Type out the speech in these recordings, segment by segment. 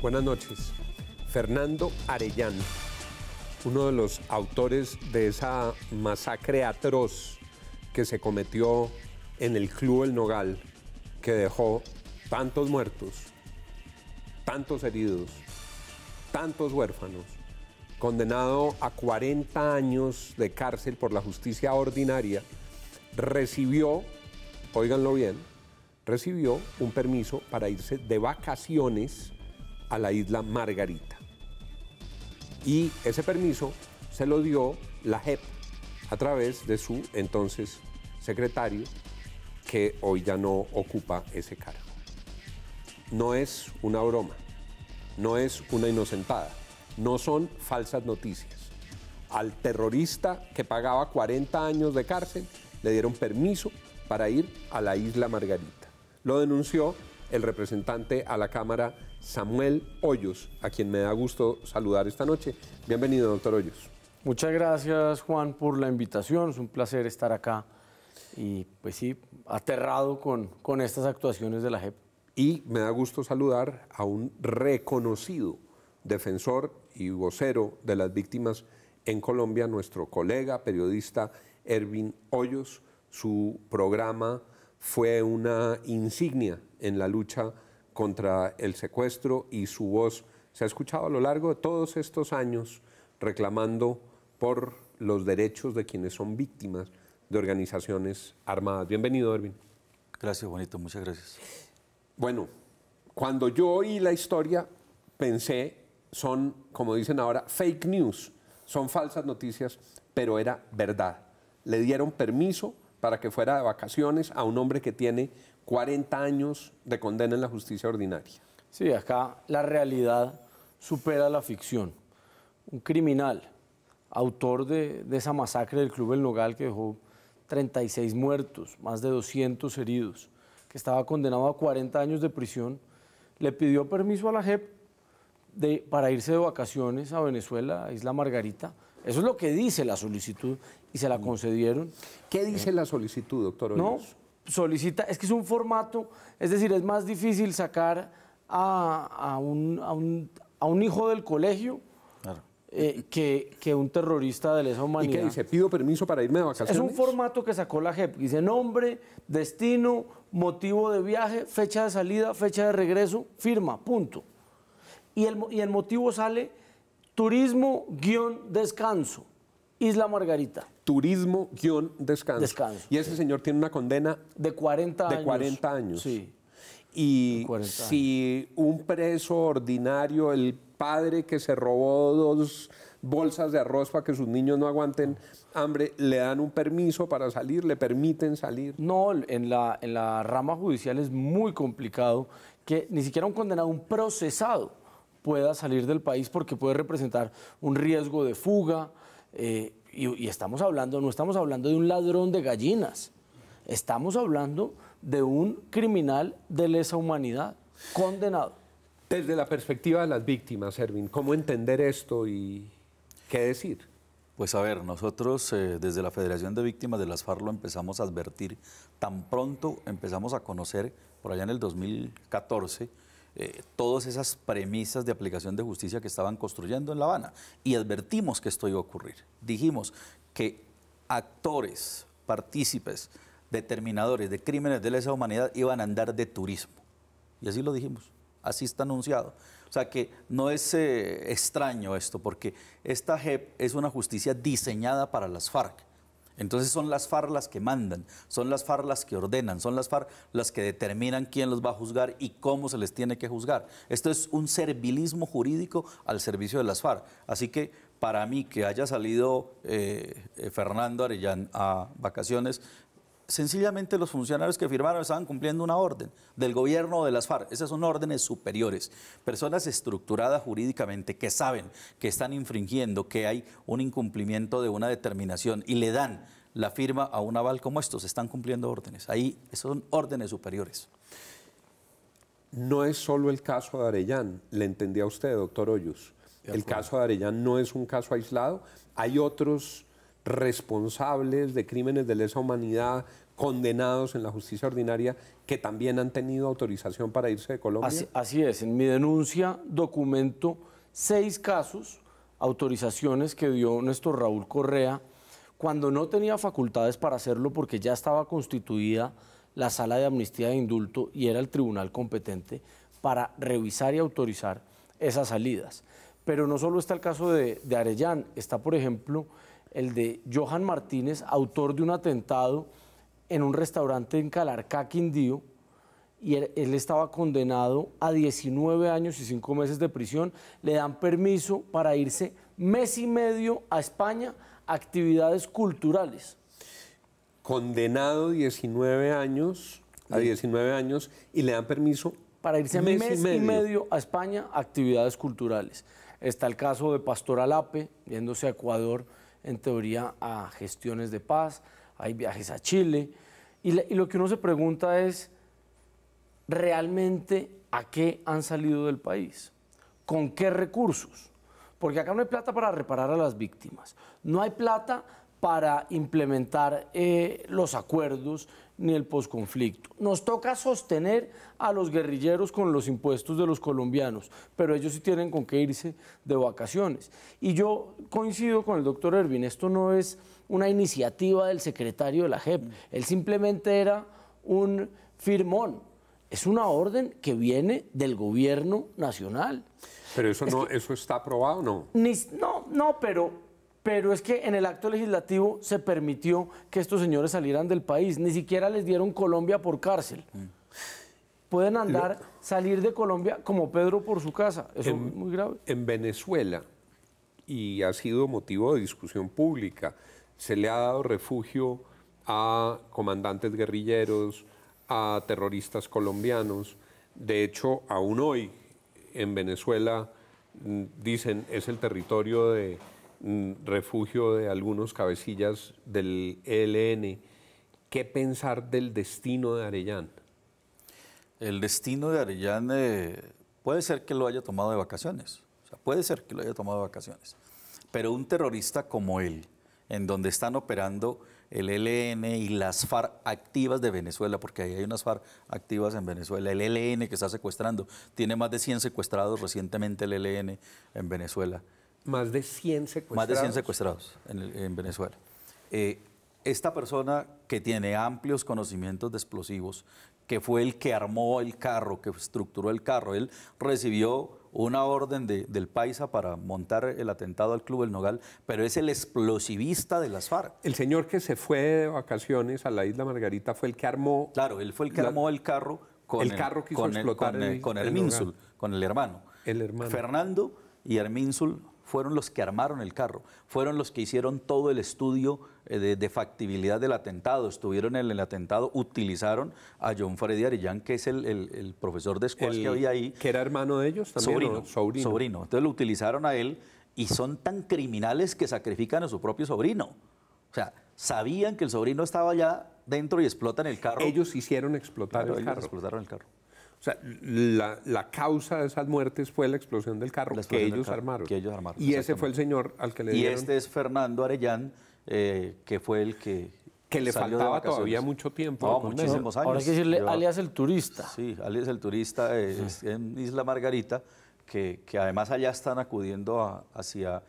Buenas noches. Fernando Arellano, uno de los autores de esa masacre atroz que se cometió en el Club El Nogal, que dejó tantos muertos, tantos heridos, tantos huérfanos, condenado a 40 años de cárcel por la justicia ordinaria, recibió, óiganlo bien, recibió un permiso para irse de vacaciones a la isla Margarita. Y ese permiso se lo dio la JEP a través de su entonces secretario, que hoy ya no ocupa ese cargo. No es una broma, no es una inocentada, no son falsas noticias. Al terrorista que pagaba 40 años de cárcel le dieron permiso para ir a la isla Margarita. Lo denunció el representante a la Cámara, Samuel Hoyos, a quien me da gusto saludar esta noche. Bienvenido, doctor Hoyos. Muchas gracias, Juan, por la invitación. Es un placer estar acá y, pues sí, aterrado con estas actuaciones de la JEP. Y me da gusto saludar a un reconocido defensor y vocero de las víctimas en Colombia, nuestro colega periodista Ervin Hoyos. Su programa fue una insignia en la lucha contra el secuestro y su voz se ha escuchado a lo largo de todos estos años reclamando por los derechos de quienes son víctimas de organizaciones armadas. Bienvenido, Ervin. Gracias, Juanito, muchas gracias. Bueno, cuando yo oí la historia pensé, son, como dicen ahora, fake news, son falsas noticias, pero era verdad. Le dieron permiso para que fuera de vacaciones a un hombre que tiene 40 años de condena en la justicia ordinaria. Sí, acá la realidad supera la ficción. Un criminal, autor de esa masacre del Club El Nogal que dejó 36 muertos, más de 200 heridos, que estaba condenado a 40 años de prisión, le pidió permiso a la JEP para irse de vacaciones a Venezuela, a Isla Margarita. Eso es lo que dice la solicitud y se la concedieron. ¿Qué dice la solicitud, doctor Hoyos? No, solicita, es que es un formato, es decir, es más difícil sacar a un hijo del colegio, claro, que un terrorista de lesa humanidad. ¿Y qué dice? ¿Pido permiso para irme de vacaciones? Es un formato que sacó la JEP. Dice nombre, destino, motivo de viaje, fecha de salida, fecha de regreso, firma, punto. Y el motivo sale turismo-descanso, Isla Margarita. Turismo-descanso. Y ese señor tiene una condena de 40 años. De 40 años. Sí. Y si un preso ordinario, el padre que se robó 2 bolsas de arroz para que sus niños no aguanten hambre, le dan un permiso para salir, le permiten salir. No, en la rama judicial es muy complicado que ni siquiera un condenado, un procesado pueda salir del país porque puede representar un riesgo de fuga. Y estamos hablando, no estamos hablando de un ladrón de gallinas, estamos hablando de un criminal de lesa humanidad, condenado. Desde la perspectiva de las víctimas, Ervin, ¿cómo entender esto y qué decir? Pues a ver, nosotros desde la Federación de Víctimas de las FARC lo empezamos a advertir, tan pronto empezamos a conocer, por allá en el 2014, todas esas premisas de aplicación de justicia que estaban construyendo en La Habana, y advertimos que esto iba a ocurrir. Dijimos que actores, partícipes, determinadores de crímenes de lesa humanidad iban a andar de turismo, y así lo dijimos, así está anunciado. O sea que no es extraño esto, porque esta JEP es una justicia diseñada para las FARC. Entonces son las FARC las que mandan, son las FARC las que ordenan, son las FARC las que determinan quién los va a juzgar y cómo se les tiene que juzgar. Esto es un servilismo jurídico al servicio de las FARC. Así que para mí que haya salido Fernando Arellano a vacaciones, sencillamente los funcionarios que firmaron estaban cumpliendo una orden del gobierno de las FARC. Esas son órdenes superiores, personas estructuradas jurídicamente que saben que están infringiendo, que hay un incumplimiento de una determinación y le dan la firma a un aval como estos, están cumpliendo órdenes. Ahí son órdenes superiores. No es solo el caso de Arellano, le entendí a usted, doctor Hoyos. El caso de Arellano no es un caso aislado, hay otros responsables de crímenes de lesa humanidad condenados en la justicia ordinaria que también han tenido autorización para irse de Colombia? Así es, en mi denuncia documento 6 casos, autorizaciones que dio Néstor Raúl Correa cuando no tenía facultades para hacerlo porque ya estaba constituida la Sala de Amnistía e Indulto y era el tribunal competente para revisar y autorizar esas salidas. Pero no solo está el caso de Arellán, está por ejemplo el de Johan Martínez, autor de un atentado en un restaurante en Calarcá, Quindío, y él estaba condenado a 19 años y 5 meses de prisión. Le dan permiso para irse mes y medio a España a actividades culturales. Condenado 19 años, a 19 años y le dan permiso para irse mes y medio a España a actividades culturales. Está el caso de Pastor Alape, yéndose a Ecuador, en teoría a gestiones de paz, hay viajes a Chile, y lo que uno se pregunta es, ¿realmente a qué han salido del país? ¿Con qué recursos? Porque acá no hay plata para reparar a las víctimas, no hay plata para implementar los acuerdos ni el posconflicto. Nos toca sostener a los guerrilleros con los impuestos de los colombianos, pero ellos sí tienen con qué irse de vacaciones. Y yo coincido con el doctor Ervin, esto no es una iniciativa del secretario de la JEP, él simplemente era un firmón, es una orden que viene del gobierno nacional. Pero eso no, ¿eso está aprobado o no? No, pero es que en el acto legislativo se permitió que estos señores salieran del país, ni siquiera les dieron Colombia por cárcel. Pueden salir de Colombia como Pedro por su casa, eso es muy grave. En Venezuela, y ha sido motivo de discusión pública, se le ha dado refugio a comandantes guerrilleros, a terroristas colombianos. De hecho, aún hoy en Venezuela dicen es el territorio de refugio de algunos cabecillas del ELN. ¿Qué pensar del destino de Arellán? El destino de Arellán puede ser que lo haya tomado de vacaciones, o sea, puede ser que lo haya tomado de vacaciones, pero un terrorista como él, en donde están operando el ELN y las FARC activas de Venezuela, porque ahí hay unas FARC activas en Venezuela, el ELN que está secuestrando, tiene más de 100 secuestrados recientemente el ELN en Venezuela. Más de 100 secuestrados. Más de 100 secuestrados en Venezuela. Esta persona que tiene amplios conocimientos de explosivos, que fue el que armó el carro, que estructuró el carro, él recibió una orden del Paisa para montar el atentado al Club El Nogal, pero es el explosivista de las FARC. El señor que se fue de vacaciones a la Isla Margarita fue el que armó... Claro, él fue el que armó el carro con el carro que hizo explotar con Hermínsul, con el hermano. El hermano. Fernando y Hermínsul fueron los que armaron el carro, fueron los que hicieron todo el estudio de factibilidad del atentado, estuvieron en el atentado, utilizaron a John Freddy Arellán, que es el profesor de escuelas que había ahí. ¿Que era hermano de ellos también? Sobrino. Entonces lo utilizaron a él y son tan criminales que sacrifican a su propio sobrino. O sea, sabían que el sobrino estaba allá dentro y explotan el carro. Ellos hicieron explotar el carro. Ellos explotaron el carro. O sea, la causa de esas muertes fue la explosión del carro que ellos armaron. Y ese fue el señor al que le dieron... Y este es Fernando Arellán, que fue el que le faltaba todavía mucho tiempo. No, muchísimos años. Ahora hay que decirle alias el turista. Sí, alias el turista es en Isla Margarita, que además allá están acudiendo hacia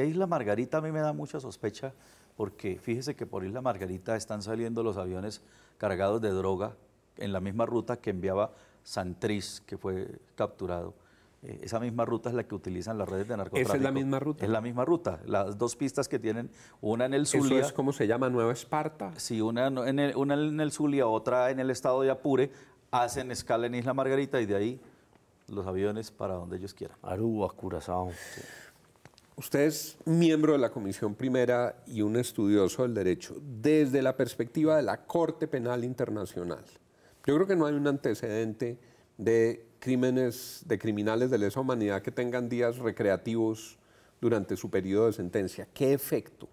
Isla Margarita. A mí me da mucha sospecha, porque fíjese que por Isla Margarita están saliendo los aviones cargados de droga en la misma ruta que enviaba Santrich, que fue capturado. Esa misma ruta es la que utilizan las redes de narcotráfico. ¿Esa es la misma ruta? Es la misma ruta. Las dos pistas que tienen, una en el Zulia. ¿Eso es cómo se llama? ¿Nueva Esparta? Sí, una en el Zulia, otra en el estado de Apure, hacen escala en Isla Margarita y de ahí los aviones para donde ellos quieran. Aruba, Curazao. Sí. Usted es miembro de la Comisión Primera y un estudioso del derecho. Desde la perspectiva de la Corte Penal Internacional, yo creo que no hay un antecedente de crímenes, de criminales de lesa humanidad que tengan días recreativos durante su periodo de sentencia. ¿Qué efecto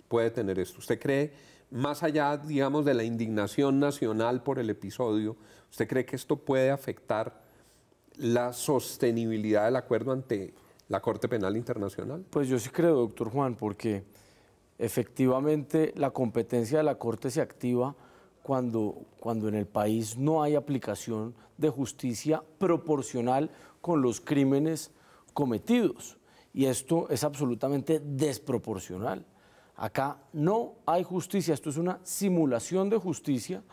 puede tener esto? ¿Usted cree, más allá, digamos, de la indignación nacional por el episodio, usted cree que esto puede afectar la sostenibilidad del acuerdo ante la Corte Penal Internacional? Pues yo sí creo, doctor Juan, porque efectivamente la competencia de la Corte se activa cuando en el país no hay aplicación de justicia proporcional con los crímenes cometidos. Y esto es absolutamente desproporcional. Acá no hay justicia, esto es una simulación de justicia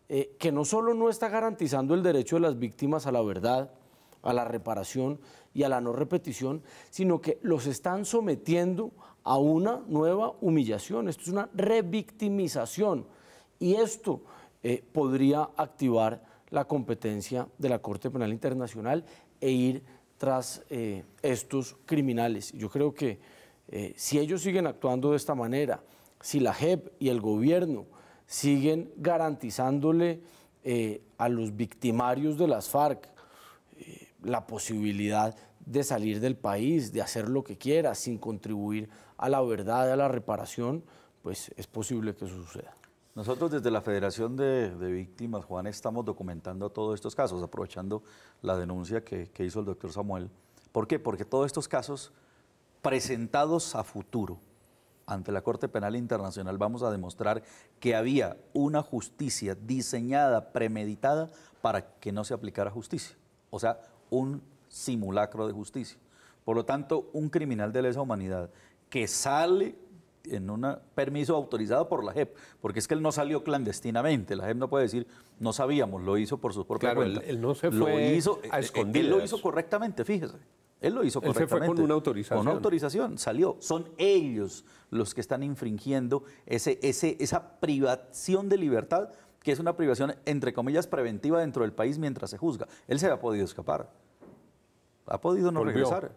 que no solo no está garantizando el derecho de las víctimas a la verdad, a la reparación y a la no repetición, sino que los están sometiendo a una nueva humillación. Esto es una revictimización y esto podría activar la competencia de la Corte Penal Internacional e ir tras estos criminales. Yo creo que si ellos siguen actuando de esta manera, si la JEP y el gobierno siguen garantizándole a los victimarios de las FARC la posibilidad de salir del país, de hacer lo que quiera, sin contribuir a la verdad, a la reparación, pues es posible que eso suceda. Nosotros desde la Federación de Víctimas, Juan, estamos documentando todos estos casos, aprovechando la denuncia que hizo el doctor Samuel. ¿Por qué? Porque todos estos casos presentados a futuro ante la Corte Penal Internacional vamos a demostrar que había una justicia diseñada, premeditada, para que no se aplicara justicia. O sea, un simulacro de justicia. Por lo tanto, un criminal de lesa humanidad que sale en un permiso autorizado por la JEP, porque es que él no salió clandestinamente, la JEP no puede decir, no sabíamos, lo hizo por su propia cuenta. Él no se fue a escondidas. Él lo hizo correctamente, fíjese. Él lo hizo correctamente. Él se fue con una autorización. Con una autorización, salió. Son ellos los que están infringiendo esa privación de libertad, que es una privación, entre comillas, preventiva dentro del país mientras se juzga. Él se ha podido escapar. Ha podido no regresar.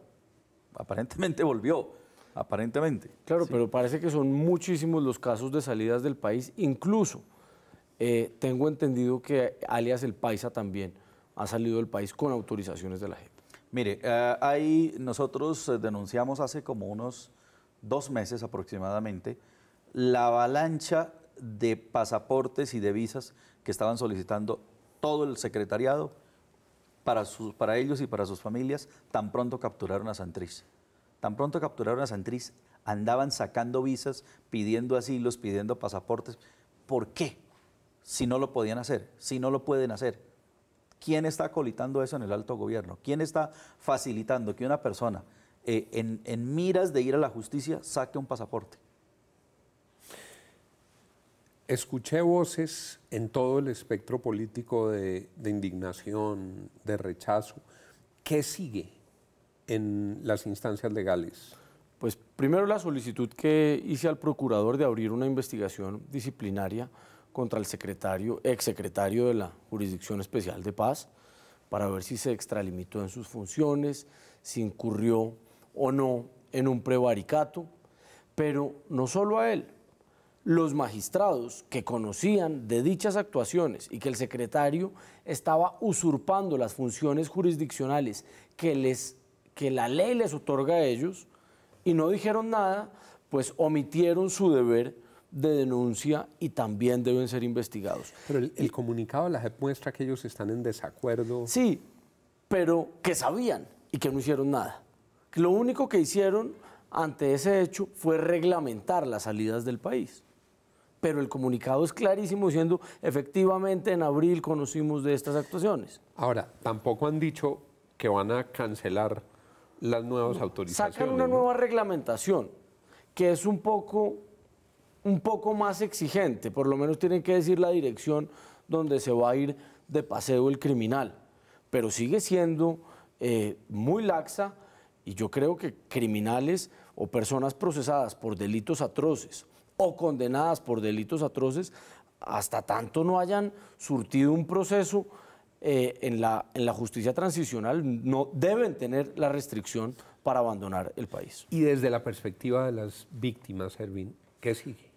Aparentemente volvió. Aparentemente. Claro, sí. Pero parece que son muchísimos los casos de salidas del país. Incluso tengo entendido que alias El Paisa también ha salido del país con autorizaciones de la JEP. Mire, ahí nosotros denunciamos hace como unos 2 meses aproximadamente la avalancha de pasaportes y de visas que estaban solicitando todo el secretariado para ellos y para sus familias tan pronto capturaron a Santrich. Tan pronto capturaron a Santrich, andaban sacando visas, pidiendo asilos, pidiendo pasaportes. ¿Por qué? Si no lo podían hacer, si no lo pueden hacer. ¿Quién está acolitando eso en el alto gobierno? ¿Quién está facilitando que una persona en miras de ir a la justicia saque un pasaporte? Escuché voces en todo el espectro político de indignación, de rechazo. ¿Qué sigue en las instancias legales? Pues primero la solicitud que hice al procurador de abrir una investigación disciplinaria contra el exsecretario de la Jurisdicción Especial de Paz, para ver si se extralimitó en sus funciones, si incurrió o no en un prevaricato, pero no solo a él. Los magistrados que conocían de dichas actuaciones y que el secretario estaba usurpando las funciones jurisdiccionales que la ley les otorga a ellos y no dijeron nada, pues omitieron su deber de denuncia y también deben ser investigados. Pero el comunicado de la JEP muestra que ellos están en desacuerdo. Sí, pero que sabían y que no hicieron nada. Lo único que hicieron ante ese hecho fue reglamentar las salidas del país. Pero el comunicado es clarísimo diciendo, efectivamente en abril conocimos de estas actuaciones. Ahora, tampoco han dicho que van a cancelar las nuevas autorizaciones. Sacan una nueva reglamentación que es un poco más exigente, por lo menos tienen que decir la dirección donde se va a ir de paseo el criminal, pero sigue siendo muy laxa y yo creo que criminales o personas procesadas por delitos atroces o condenadas por delitos atroces, hasta tanto no hayan surtido un proceso en la justicia transicional, no deben tener la restricción para abandonar el país. Y desde la perspectiva de las víctimas, Ervin, ¿qué sigue?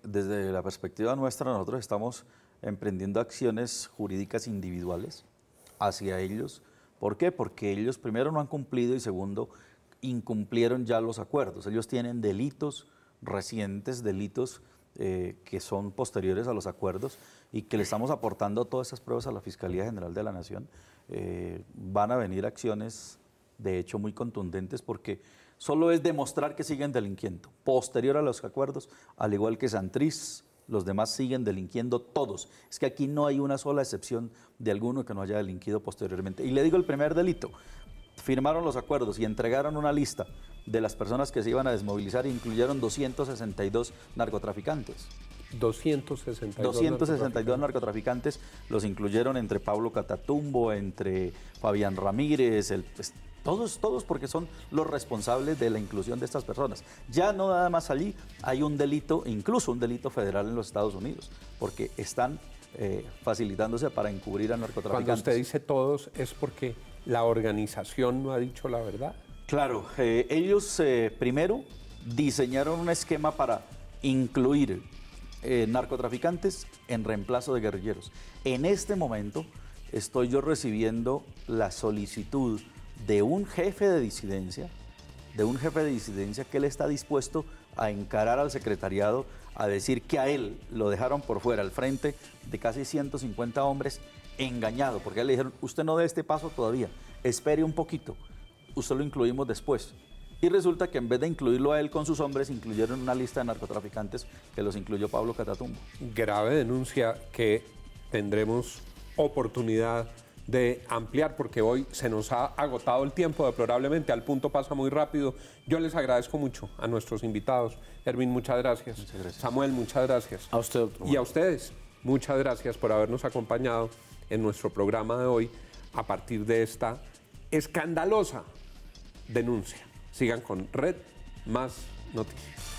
Desde la perspectiva nuestra, nosotros estamos emprendiendo acciones jurídicas individuales hacia ellos. ¿Por qué? Porque ellos, primero, no han cumplido y segundo, incumplieron ya los acuerdos. Ellos tienen delitos recientes, delitos que son posteriores a los acuerdos y que le estamos aportando todas esas pruebas a la Fiscalía General de la Nación. Van a venir acciones, de hecho, muy contundentes porque solo es demostrar que siguen delinquiendo. Posterior a los acuerdos, al igual que Santrich, los demás siguen delinquiendo todos. Es que aquí no hay una sola excepción de alguno que no haya delinquido posteriormente. Y le digo el primer delito. Firmaron los acuerdos y entregaron una lista de las personas que se iban a desmovilizar e incluyeron 262 narcotraficantes. 262 narcotraficantes los incluyeron entre Pablo Catatumbo, entre Fabián Ramírez, todos porque son los responsables de la inclusión de estas personas. Ya no nada más allí, hay un delito, incluso un delito federal en los Estados Unidos, porque están facilitándose para encubrir a narcotraficantes. Cuando usted dice todos, ¿es porque la organización no ha dicho la verdad? Claro, ellos primero diseñaron un esquema para incluir narcotraficantes en reemplazo de guerrilleros. En este momento estoy yo recibiendo la solicitud de un jefe de disidencia, que él está dispuesto a encarar al secretariado, a decir que a él lo dejaron por fuera, al frente de casi 150 hombres, engañado, porque a él le dijeron, usted no dé este paso todavía, espere un poquito, usted lo incluimos después. Y resulta que en vez de incluirlo a él con sus hombres, incluyeron una lista de narcotraficantes que los incluyó Pablo Catatumbo. Grave denuncia que tendremos oportunidad de ampliar porque hoy se nos ha agotado el tiempo deplorablemente, al punto pasa muy rápido. Yo les agradezco mucho a nuestros invitados. Erwin, muchas gracias. Muchas gracias. Samuel, muchas gracias. A usted, doctor. Y a ustedes, muchas gracias por habernos acompañado en nuestro programa de hoy a partir de esta escandalosa denuncia. Sigan con Red Más Noticias.